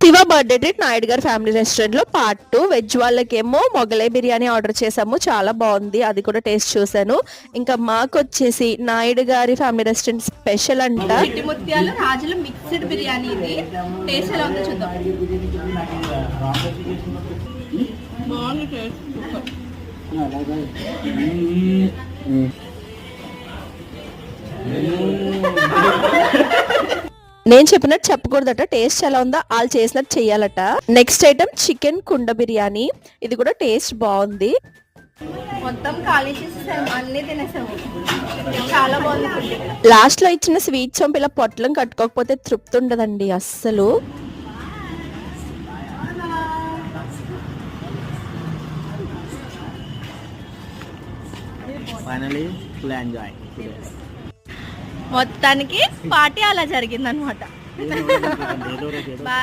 Shiva birthday treat Naidu గారి family restaurant లో part 2. Veg వాళ్ళకేమో మొగలై బిర్యానీ ఆర్డర్ చేసాము, చాలా బాగుంది, అది కూడా టేస్ట్ చూసాను. ఇంకా మాకు వచ్చేసి నాయుడు గారి ఫ్యామిలీ రెస్టారెంట్ స్పెషల్ అంట ముత్యాలు రాజుల మిక్స్డ్ బిర్యానీ. ఇది టేస్ట్ ఎలా ఉందో చూద్దాం. బాగుంది టేస్ట్. నేను చెప్పినట్టు చెప్పకూడదట, టేస్ట్ ఎలా ఉందో వాళ్ళు చేసినట్టు చెయ్యాలట. నెక్స్ట్ ఐటమ్ చికెన్ కుండ బిర్యానీ, ఇది కూడా టేస్ట్ బాగుంది. మొత్తం ఖాళీ చేసేసాము, అన్ని తినేసాము, చాలా బాగుంది. లాస్ట్ లో ఇచ్చిన స్వీట్ సొంపు ఇలా పొట్లం కట్టుకోకపోతే తృప్తి ఉండదండి అస్సలు. మొత్తానికి పార్టీ అలా జరిగిందనమాట. బాయ్.